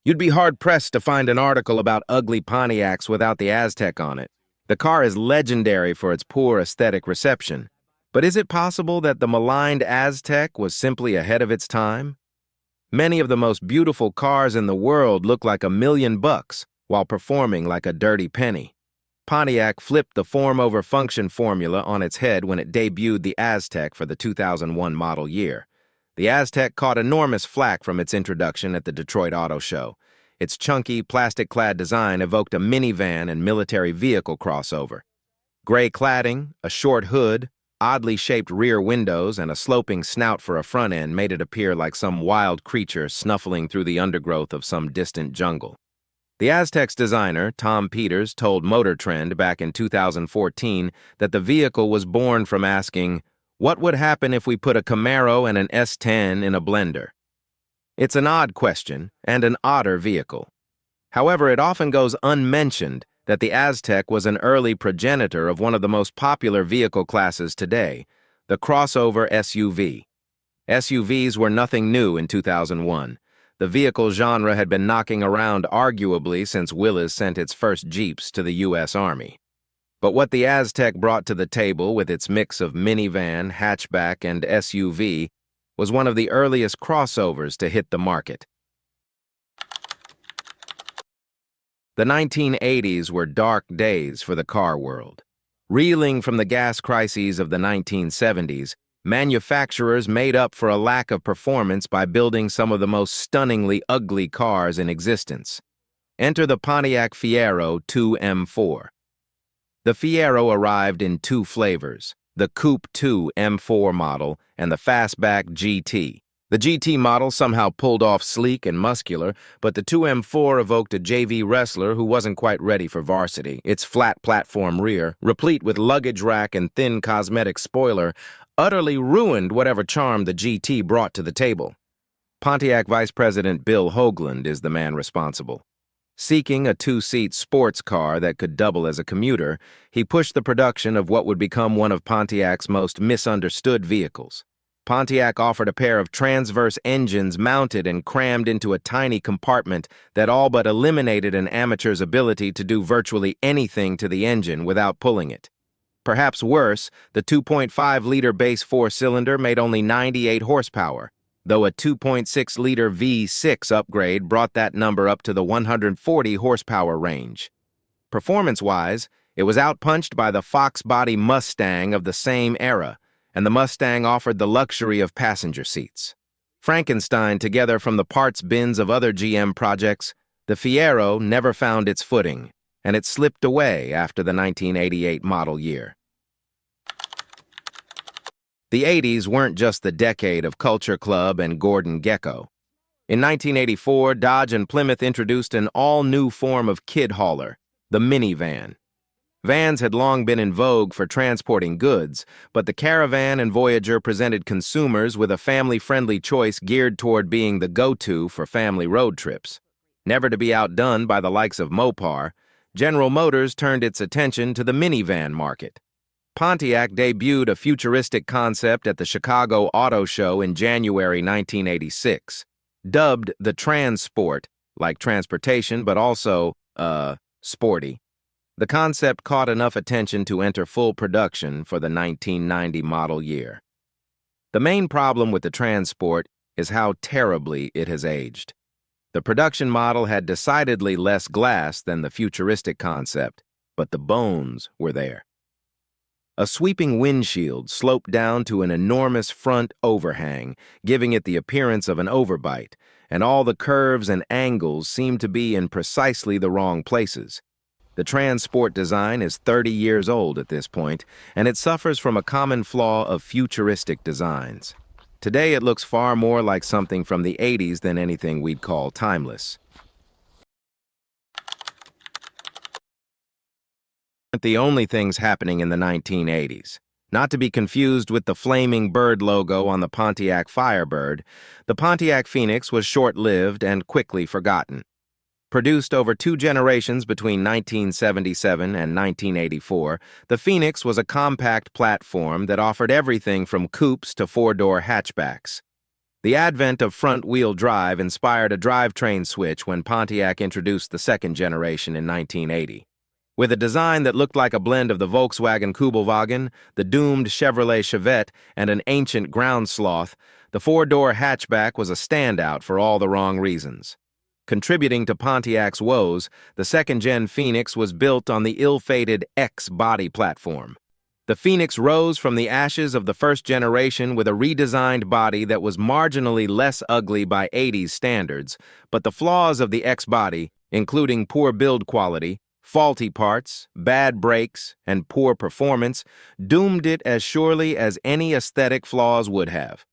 You'd be hard-pressed to find an article about ugly Pontiacs without the Aztec on it. The car is legendary for its poor aesthetic reception. But is it possible that the maligned Aztec was simply ahead of its time? Many of the most beautiful cars in the world look like $1,000,000 while performing like a dirty penny. Pontiac flipped the form-over-function formula on its head when it debuted the Aztec for the 2001 model year. The Aztec caught enormous flack from its introduction at the Detroit Auto Show. Its chunky, plastic-clad design evoked a minivan and military vehicle crossover. Gray cladding, a short hood, oddly shaped rear windows, and a sloping snout for a front end made it appear like some wild creature snuffling through the undergrowth of some distant jungle. The Aztec's designer, Tom Peters, told Motor Trend back in 2014 that the vehicle was born from asking, "What would happen if we put a Camaro and an S10 in a blender?" It's an odd question, and an odder vehicle. However, it often goes unmentioned that the Aztec was an early progenitor of one of the most popular vehicle classes today, the crossover SUV. SUVs were nothing new in 2001. The vehicle genre had been knocking around arguably since Willys sent its first Jeeps to the U.S. Army. But what the Aztec brought to the table with its mix of minivan, hatchback, and SUV was one of the earliest crossovers to hit the market. The 1980s were dark days for the car world. Reeling from the gas crises of the 1970s, manufacturers made up for a lack of performance by building some of the most stunningly ugly cars in existence. Enter the Pontiac Fiero 2M4. The Fiero arrived in two flavors, the Coupe 2 M4 model and the Fastback GT. The GT model somehow pulled off sleek and muscular, but the 2M4 evoked a JV wrestler who wasn't quite ready for varsity. Its flat platform rear, replete with luggage rack and thin cosmetic spoiler, utterly ruined whatever charm the GT brought to the table. Pontiac Vice President Bill Hoagland is the man responsible. Seeking a two-seat sports car that could double as a commuter, he pushed the production of what would become one of Pontiac's most misunderstood vehicles. Pontiac offered a pair of transverse engines mounted and crammed into a tiny compartment that all but eliminated an amateur's ability to do virtually anything to the engine without pulling it. Perhaps worse, the 2.5-liter base four-cylinder made only 98 horsepower, though a 2.6-liter V6 upgrade brought that number up to the 140 horsepower range. Performance-wise, it was outpunched by the Fox-body Mustang of the same era, and the Mustang offered the luxury of passenger seats. Frankenstein together from the parts bins of other GM projects, the Fiero never found its footing, and it slipped away after the 1988 model year. The 80s weren't just the decade of Culture Club and Gordon Gekko. In 1984, Dodge and Plymouth introduced an all-new form of kid hauler, the minivan. Vans had long been in vogue for transporting goods, but the Caravan and Voyager presented consumers with a family-friendly choice geared toward being the go-to for family road trips. Never to be outdone by the likes of Mopar, General Motors turned its attention to the minivan market. Pontiac debuted a futuristic concept at the Chicago Auto Show in January 1986. Dubbed the Transport, like transportation but also, sporty. The concept caught enough attention to enter full production for the 1990 model year. The main problem with the Transport is how terribly it has aged. The production model had decidedly less glass than the futuristic concept, but the bones were there. A sweeping windshield sloped down to an enormous front overhang, giving it the appearance of an overbite, and all the curves and angles seemed to be in precisely the wrong places. The Transport design is 30 years old at this point, and it suffers from a common flaw of futuristic designs. Today it looks far more like something from the 80s than anything we'd call timeless. The only things happening in the 1980s. Not to be confused with the flaming bird logo on the Pontiac Firebird, the Pontiac Phoenix was short-lived and quickly forgotten. Produced over 2 generations between 1977 and 1984, the Phoenix was a compact platform that offered everything from coupes to 4-door hatchbacks. The advent of front-wheel drive inspired a drivetrain switch when Pontiac introduced the second generation in 1980. With a design that looked like a blend of the Volkswagen Kübelwagen, the doomed Chevrolet Chevette, and an ancient ground sloth, the four-door hatchback was a standout for all the wrong reasons. Contributing to Pontiac's woes, the second-gen Phoenix was built on the ill-fated X body platform. The Phoenix rose from the ashes of the first generation with a redesigned body that was marginally less ugly by 80s standards, but the flaws of the X body, including poor build quality, faulty parts, bad brakes, and poor performance, doomed it as surely as any aesthetic flaws would have.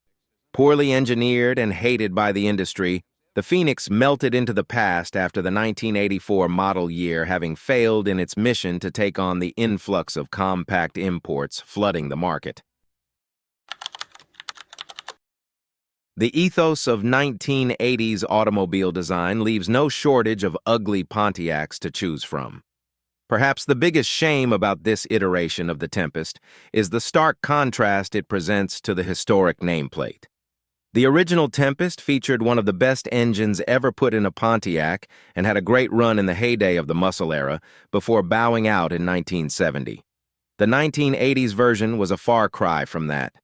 Poorly engineered and hated by the industry, the Phoenix melted into the past after the 1984 model year, having failed in its mission to take on the influx of compact imports flooding the market. The ethos of 1980s automobile design leaves no shortage of ugly Pontiacs to choose from. Perhaps the biggest shame about this iteration of the Tempest is the stark contrast it presents to the historic nameplate. The original Tempest featured one of the best engines ever put in a Pontiac and had a great run in the heyday of the muscle era before bowing out in 1970. The 1980s version was a far cry from that.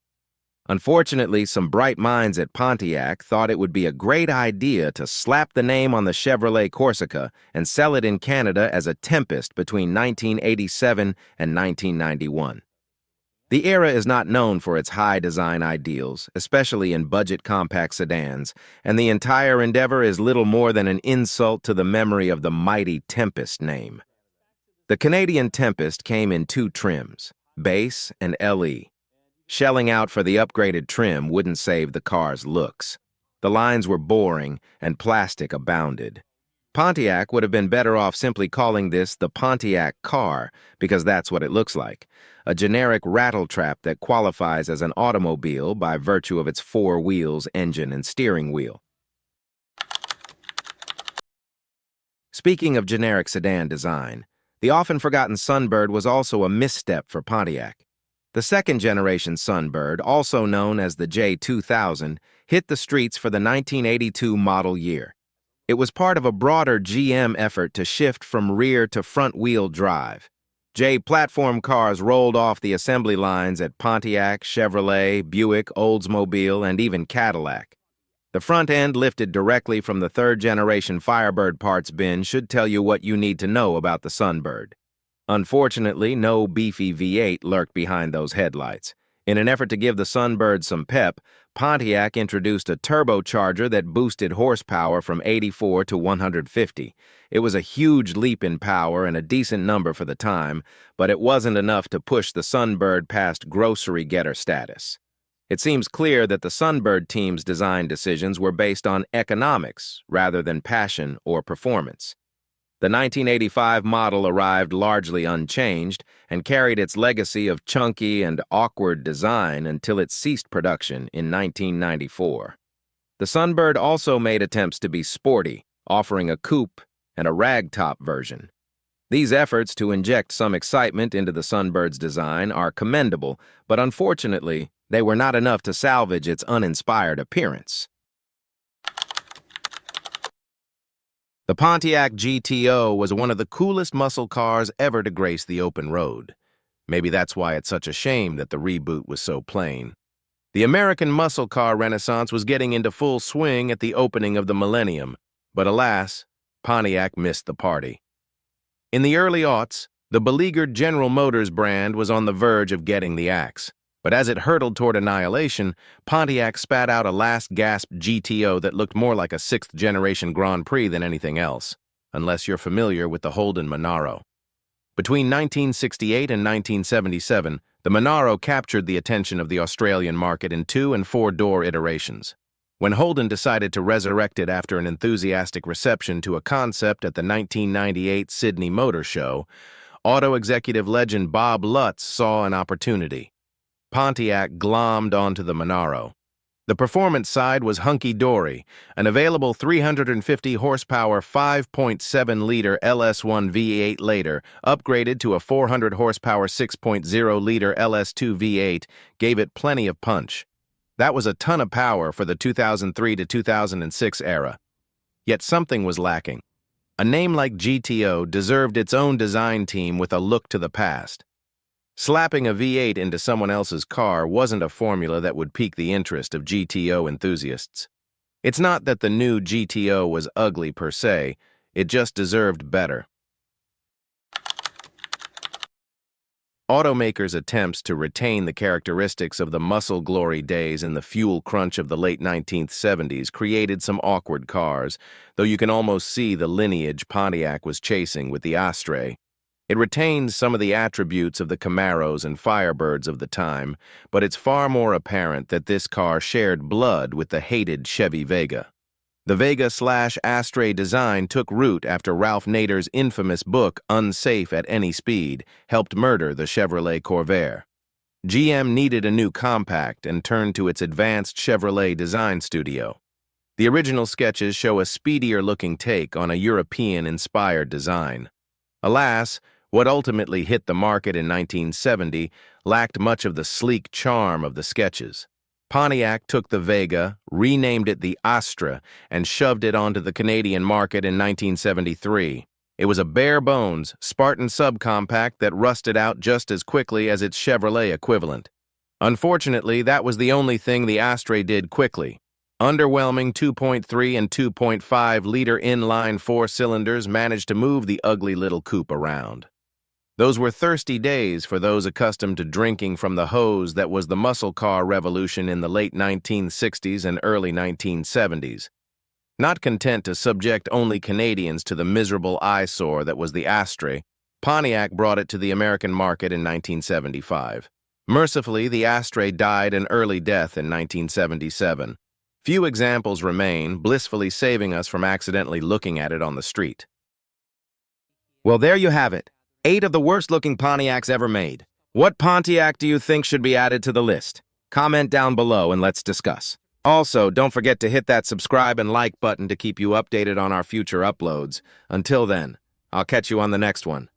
Unfortunately, some bright minds at Pontiac thought it would be a great idea to slap the name on the Chevrolet Corsica and sell it in Canada as a Tempest between 1987 and 1991. The era is not known for its high design ideals, especially in budget compact sedans, and the entire endeavor is little more than an insult to the memory of the mighty Tempest name. The Canadian Tempest came in two trims, base and LE. Shelling out for the upgraded trim wouldn't save the car's looks. The lines were boring and plastic abounded. Pontiac would have been better off simply calling this the Pontiac car, because that's what it looks like, a generic rattletrap that qualifies as an automobile by virtue of its four wheels, engine, and steering wheel. Speaking of generic sedan design, the often forgotten Sunbird was also a misstep for Pontiac. The second-generation Sunbird, also known as the J2000, hit the streets for the 1982 model year. It was part of a broader GM effort to shift from rear to front-wheel drive. J platform cars rolled off the assembly lines at Pontiac, Chevrolet, Buick, Oldsmobile, and even Cadillac. The front end lifted directly from the third-generation Firebird parts bin should tell you what you need to know about the Sunbird. Unfortunately, no beefy V8 lurked behind those headlights. In an effort to give the Sunbird some pep, Pontiac introduced a turbocharger that boosted horsepower from 84 to 150. It was a huge leap in power and a decent number for the time, but it wasn't enough to push the Sunbird past grocery getter status. It seems clear that the Sunbird team's design decisions were based on economics rather than passion or performance. The 1985 model arrived largely unchanged and carried its legacy of chunky and awkward design until it ceased production in 1994. The Sunbird also made attempts to be sporty, offering a coupe and a ragtop version. These efforts to inject some excitement into the Sunbird's design are commendable, but unfortunately, they were not enough to salvage its uninspired appearance. The Pontiac GTO was one of the coolest muscle cars ever to grace the open road. Maybe that's why it's such a shame that the reboot was so plain. The American muscle car renaissance was getting into full swing at the opening of the millennium, but alas, Pontiac missed the party. In the early aughts, the beleaguered General Motors brand was on the verge of getting the axe. But as it hurtled toward annihilation, Pontiac spat out a last-gasp GTO that looked more like a sixth-generation Grand Prix than anything else, unless you're familiar with the Holden Monaro. Between 1968 and 1977, the Monaro captured the attention of the Australian market in 2- and 4-door iterations. When Holden decided to resurrect it after an enthusiastic reception to a concept at the 1998 Sydney Motor Show, auto executive legend Bob Lutz saw an opportunity. Pontiac glommed onto the Monaro. The performance side was hunky-dory, an available 350-horsepower 5.7-liter LS1 V8 later, upgraded to a 400-horsepower 6.0-liter LS2 V8, gave it plenty of punch. That was a ton of power for the 2003 to 2006 era. Yet something was lacking. A name like GTO deserved its own design team with a look to the past. Slapping a V8 into someone else's car wasn't a formula that would pique the interest of GTO enthusiasts. It's not that the new GTO was ugly per se, it just deserved better. Automakers' attempts to retain the characteristics of the muscle glory days and the fuel crunch of the late 1970s created some awkward cars, though you can almost see the lineage Pontiac was chasing with the Astra. It retains some of the attributes of the Camaros and Firebirds of the time, but it's far more apparent that this car shared blood with the hated Chevy Vega. The Vega/Astra design took root after Ralph Nader's infamous book, Unsafe at Any Speed, helped murder the Chevrolet Corvair. GM needed a new compact and turned to its advanced Chevrolet design studio. The original sketches show a speedier-looking take on a European-inspired design. Alas, what ultimately hit the market in 1970 lacked much of the sleek charm of the sketches. Pontiac took the Vega, renamed it the Astra, and shoved it onto the Canadian market in 1973. It was a bare-bones, Spartan subcompact that rusted out just as quickly as its Chevrolet equivalent. Unfortunately, that was the only thing the Astra did quickly. Underwhelming 2.3 and 2.5-liter inline four-cylinders managed to move the ugly little coupe around. Those were thirsty days for those accustomed to drinking from the hose that was the muscle car revolution in the late 1960s and early 1970s. Not content to subject only Canadians to the miserable eyesore that was the Astra, Pontiac brought it to the American market in 1975. Mercifully, the Astra died an early death in 1977. Few examples remain, blissfully saving us from accidentally looking at it on the street. Well, there you have it. 8 of the worst-looking Pontiacs ever made. What Pontiac do you think should be added to the list? Comment down below and let's discuss. Also, don't forget to hit that subscribe and like button to keep you updated on our future uploads. Until then, I'll catch you on the next one.